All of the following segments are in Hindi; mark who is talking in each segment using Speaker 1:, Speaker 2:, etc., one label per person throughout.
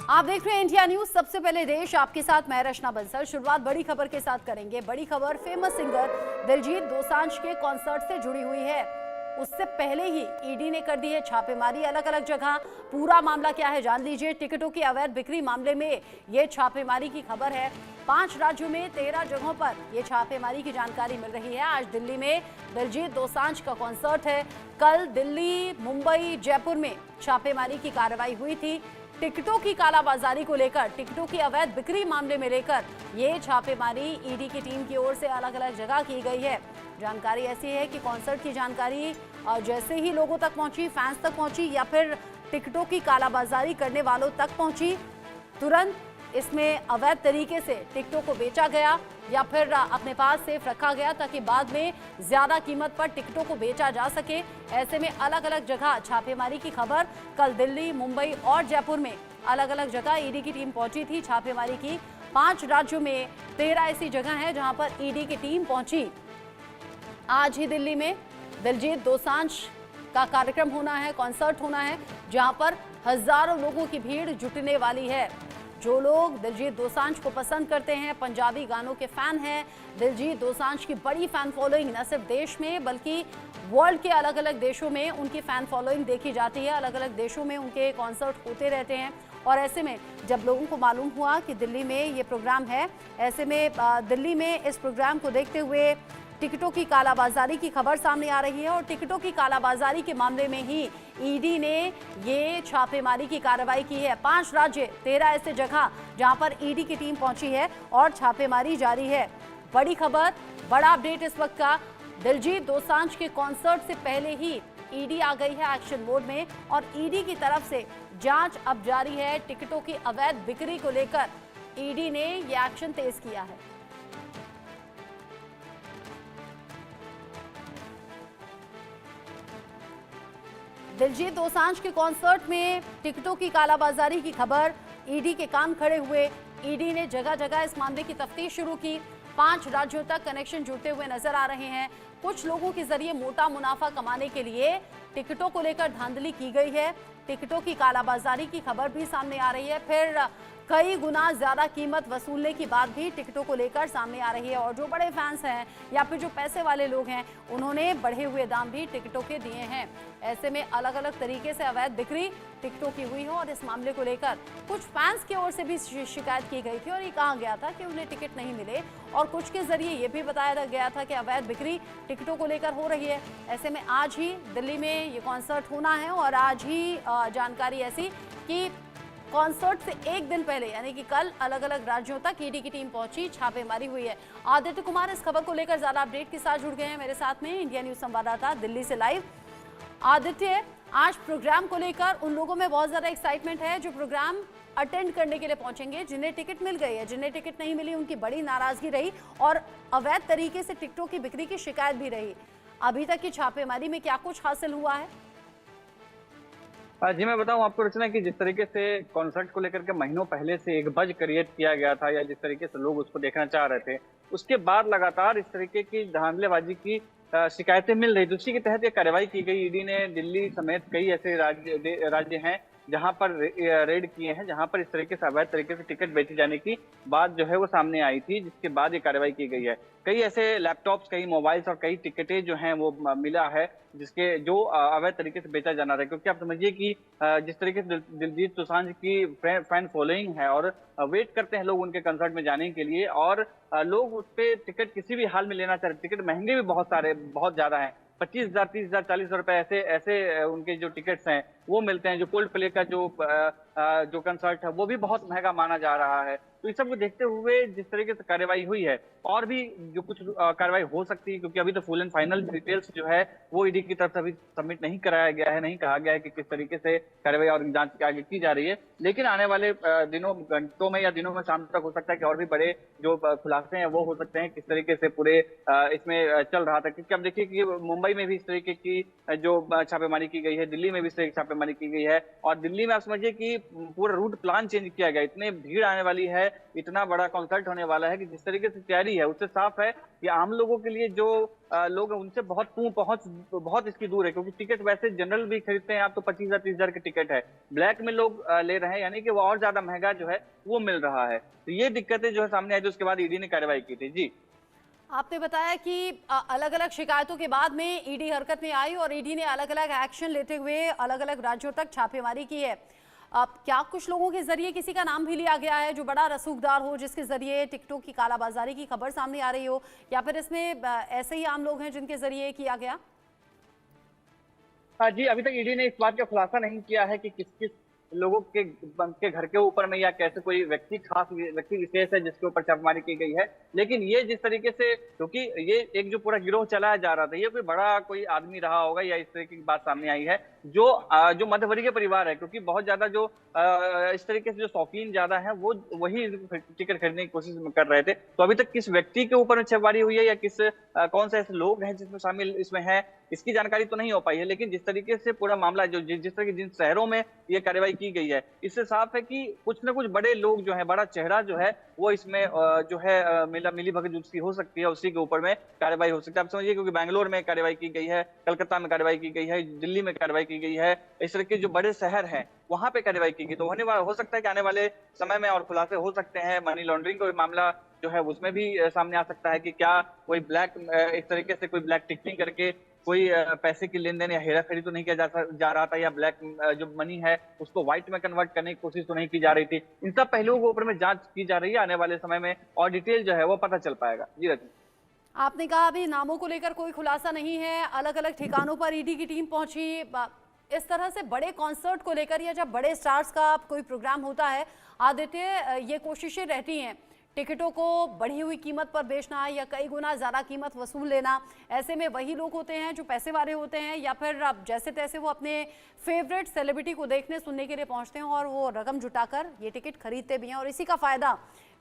Speaker 1: आप देख रहे हैं इंडिया न्यूज। सबसे पहले देश आपके साथ मैं रचना बंसल। शुरुआत बड़ी खबर के साथ करेंगे। बड़ी खबर फेमस सिंगर दिलजीत दोसांझ के कॉन्सर्ट से जुड़ी हुई है। उससे पहले ही ईडी ने कर दी है छापेमारी अलग अलग जगह। पूरा मामला क्या है जान लीजिए। टिकटों की अवैध बिक्री मामले में ये छापेमारी की खबर है। 5 राज्यों में 13 जगहों पर ये छापेमारी की जानकारी मिल रही है। आज दिल्ली में दिलजीत दोसांझ का कॉन्सर्ट है। कल दिल्ली, मुंबई, जयपुर में छापेमारी की कार्रवाई हुई थी। टिकटों की कालाबाजारी को लेकर, टिकटों की अवैध बिक्री मामले में लेकर ये छापेमारी ईडी की टीम की ओर से अलग अलग जगह की गई है। जानकारी ऐसी है कि कॉन्सर्ट की जानकारी जैसे ही लोगों तक पहुंची, फैंस तक पहुंची या फिर टिकटों की कालाबाजारी करने वालों तक पहुंची, तुरंत इसमें अवैध तरीके से टिकटों को बेचा गया या फिर अपने पास सेफ रखा गया ताकि बाद में ज्यादा कीमत पर टिकटों को बेचा जा सके। ऐसे में अलग अलग जगह छापेमारी की खबर। कल दिल्ली, मुंबई और जयपुर में अलग अलग जगह ईडी की टीम पहुंची थी छापेमारी की। 5 राज्यों में 13 ऐसी जगह हैं जहां पर ईडी की टीम पहुंची। आज ही दिल्ली में दिलजीत दोसांझ का कार्यक्रम होना है, कॉन्सर्ट होना है, जहां पर हजारों लोगों की भीड़ जुटने वाली है। जो लोग दिलजीत दोसांझ को पसंद करते हैं, पंजाबी गानों के फैन हैं, दिलजीत दोसांझ की बड़ी फैन फॉलोइंग न सिर्फ देश में बल्कि वर्ल्ड के अलग अलग देशों में उनकी फैन फॉलोइंग देखी जाती है। अलग अलग देशों में उनके कॉन्सर्ट होते रहते हैं और ऐसे में जब लोगों को मालूम हुआ कि दिल्ली में ये प्रोग्राम है, ऐसे में दिल्ली में इस प्रोग्राम को देखते हुए टिकटों की कालाबाजारी की खबर सामने आ रही है और टिकटों की कालाबाजारी के मामले में ही ईडी ने ये छापेमारी की कार्रवाई की है। 5 राज्य, 13 ऐसे जगह जहां पर ईडी की टीम पहुंची है और छापेमारी जारी है। बड़ी खबर, बड़ा अपडेट इस वक्त का। दिलजीत दोसांझ के कॉन्सर्ट से पहले ही ईडी आ गई है एक्शन मोड में और ईडी की तरफ से जांच अब जारी है। टिकटों की अवैध बिक्री को लेकर ईडी ने ये एक्शन तेज किया है। दिलजीत दोसांझ के कॉन्सर्ट में टिकटों की कालाबाजारी की खबर। ईडी के कान खड़े हुए। ईडी ने जगह जगह इस मामले की तफ्तीश शुरू की। 5 राज्यों तक कनेक्शन जुड़ते हुए नजर आ रहे हैं। कुछ लोगों के जरिए मोटा मुनाफा कमाने के लिए टिकटों को लेकर धांधली की गई है। टिकटों की कालाबाजारी की खबर भी सामने आ रही है। फिर कई गुना ज्यादा कीमत वसूलने की बात भी टिकटों को लेकर सामने आ रही है और जो बड़े फैंस हैं या फिर जो पैसे वाले लोग हैं उन्होंने बढ़े हुए दाम भी टिकटों के दिए हैं। ऐसे में अलग अलग तरीके से अवैध बिक्री टिकटों की हुई है और इस मामले को लेकर कुछ फैंस की ओर से भी शिकायत की गई थी और ये कहा गया था कि उन्हें टिकट नहीं मिले और कुछ के जरिए ये भी बताया गया था कि अवैध बिक्री टिकटों को लेकर हो रही है। ऐसे में आज ही दिल्ली में ये कॉन्सर्ट होना है और आज ही जानकारी ऐसी कि कॉन्सर्ट से एक दिन पहले यानी कि कल अलग अलग राज्यों तक ईडी की टीम पहुंची, छापेमारी हुई है। आदित्य कुमार इस खबर को लेकर ज्यादा अपडेट के साथ जुड़ गए हैं मेरे साथ में, इंडिया न्यूज संवाददाता दिल्ली से लाइव। आदित्य, आज प्रोग्राम को लेकर उन लोगों में बहुत ज्यादा एक्साइटमेंट है जो प्रोग्राम अटेंड करने के लिए पहुंचेंगे, जिन्हें टिकट मिल गई है। जिन्हें टिकट नहीं मिली उनकी बड़ी नाराजगी रही और अवैध तरीके से टिकटों की बिक्री की शिकायत भी रही। अभी तक की छापेमारी में क्या कुछ हासिल हुआ है?
Speaker 2: जी मैं बताऊं आपको रचना कि जिस तरीके से कॉन्सर्ट को लेकर के महीनों पहले से एक बज क्रिएट किया गया था या जिस तरीके से लोग उसको देखना चाह रहे थे, उसके बाद लगातार इस तरीके की धांधलेबाजी की शिकायतें मिल रही थी। उसी के तहत ये कार्रवाई की गई। ईडी ने दिल्ली समेत कई ऐसे राज्य हैं जहां पर रेड किए हैं, जहां पर इस तरीके से अवैध तरीके से टिकट बेचे जाने की बात जो है वो सामने आई थी, जिसके बाद ये कार्रवाई की गई है। कई ऐसे लैपटॉप्स, कई मोबाइल्स और कई टिकटें जो हैं वो मिला है जिसके जो अवैध तरीके से बेचा जाना रहा है। क्योंकि आप समझिए कि जिस तरीके से दिलजीत दोसांझ की फैन फॉलोइंग है और वेट करते हैं लोग उनके कंसर्ट में जाने के लिए और लोग उस पर टिकट किसी भी हाल में लेना चाह रहे। टिकट महंगे भी बहुत ज्यादा हैं। 25,000, 30,000, 40,000 रुपए ऐसे उनके जो टिकट्स हैं वो मिलते हैं। जो कोल्ड प्ले का जो कंसर्ट है वो भी बहुत महंगा माना जा रहा है। तो इस सब को देखते हुए जिस तरीके से कार्रवाई हुई है और भी जो कुछ कार्रवाई हो सकती है, क्योंकि अभी तो फुल एंड फाइनल डिटेल्स जो है वो ईडी की तरफ से अभी सबमिट नहीं कराया गया है, नहीं कहा गया है कि किस तरीके से कार्रवाई और जांच आगे की जा रही है। लेकिन आने वाले दिनों, घंटों में या दिनों में शाम तक हो सकता है कि और भी बड़े जो खुलासे हैं वो हो सकते हैं किस तरीके से पूरे इसमें चल रहा था। क्योंकि अब देखिए कि मुंबई में भी इस तरीके की जो छापेमारी की गई है, दिल्ली में भी इस तरीके की छापेमारी की गई है। और दिल्ली में आप समझिए कि पूरा रूट प्लान चेंज किया गया, इतने भीड़ आने वाली है, इतना बड़ा कॉन्सर्ट होने वाला है कि जिस तरीके से तैयारी है उससे साफ है कि आम लोगों के लिए जो लोग हैं उनसे बहुत इसकी दूर है, क्योंकि टिकट वैसे जनरल भी खरीदते हैं आप तो 25,000 30,000 की टिकट है, ब्लैक में लोग ले रहे हैं, यानी कि वो और ज्यादा महंगा जो है वो मिल रहा है। तो ये दिक्कतें जो है सामने आई, तो उसके बाद ईडी ने कार्रवाई की थी। जी,
Speaker 1: आपने बताया कि अलग अलग शिकायतों के बाद में ईडी हरकत में आई और ईडी ने अलग अलग एक्शन लेते हुए अलग अलग राज्यों तक छापेमारी की है। अब क्या कुछ लोगों के जरिए किसी का नाम भी लिया गया है जो बड़ा रसूखदार हो, जिसके जरिए टिकटों की कालाबाजारी की खबर सामने आ रही हो, या फिर इसमें ऐसे ही आम लोग हैं जिनके जरिए किया गया?
Speaker 2: हाँ जी, अभी तक ईडी ने इस बात का खुलासा नहीं किया है कि किस किस लोगों के घर के ऊपर में या कैसे कोई खास व्यक्ति विशेष है जिसके ऊपर छापेमारी की गई है। लेकिन ये जिस तरीके से, क्योंकि ये एक जो पूरा गिरोह चलाया जा रहा था, ये कोई बड़ा कोई आदमी रहा होगा या इस तरीके की बात सामने आई है, जो मध्यवर्गीय परिवार है, क्योंकि बहुत ज्यादा जो इस तरीके से जो शौकीन ज्यादा है वो वही टिकट खरीदने की कोशिश कर रहे थे। तो अभी तक किस व्यक्ति के ऊपर छापेमारी हुई है या कौन से ऐसे लोग हैं जिसमें शामिल इसमें है, इसकी जानकारी तो नहीं हो पाई है। लेकिन जिस तरीके से पूरा मामला जिस तरह के जिन शहरों में ये कार्रवाई की गई है, इससे साफ है कि कुछ न कुछ बड़े लोग जो है, बड़ा चेहरा जो है वो इसमें जो है मिली भगत जिसकी हो सकती है उसी के ऊपर में कार्रवाई हो सकती है। आप समझिए, क्योंकि बैंगलोर में कार्रवाई की गई है, कलकत्ता में कार्रवाई की गई है, दिल्ली में कार्रवाई की गई है, इस तरह के जो बड़े शहर हैं वहां पे कार्रवाई की गई। तो हो सकता है कि आने वाले समय में और खुलासे हो सकते हैं। मनी लॉन्ड्रिंग का मामला जो है उसमें भी सामने आ सकता है कि क्या कोई इस तरीके से कोई ब्लैक टिकटिंग करके कोई पैसे की लेन देन या हेरा फेरी तो नहीं किया जा रहा था, या ब्लैक जो मनी है उसको व्हाइट में कन्वर्ट करने की कोशिश तो नहीं की जा रही थी। इन सब पहलुओं के ऊपर में जांच की जा रही है। आने वाले समय में और डिटेल जो है वो पता चल पाएगा। जी रजनी,
Speaker 1: आपने कहा अभी नामों को लेकर कोई खुलासा नहीं है, अलग अलग ठिकानों पर ईडी की टीम पहुंची। इस तरह से बड़े कॉन्सर्ट को लेकर या जब बड़े स्टार्स का कोई प्रोग्राम होता है, आदित्य, ये कोशिशें रहती हैं टिकटों को बढ़ी हुई कीमत पर बेचना या कई गुना ज़्यादा कीमत वसूल लेना। ऐसे में वही लोग होते हैं जो पैसे वाले होते हैं, या फिर अब जैसे तैसे वो अपने फेवरेट सेलिब्रिटी को देखने सुनने के लिए पहुंचते हैं और वो रकम जुटाकर ये टिकट खरीदते भी हैं, और इसी का फ़ायदा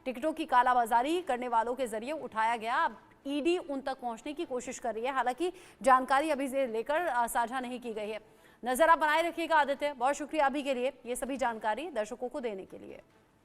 Speaker 1: टिकटों की कालाबाजारी करने वालों के जरिए उठाया गया। अब ईडी उन तक पहुंचने की कोशिश कर रही है, हालांकि जानकारी अभी से लेकर साझा नहीं की गई है। नजर आप बनाए रखिएगा आदित्य, बहुत शुक्रिया अभी के लिए ये सभी जानकारी दर्शकों को देने के लिए।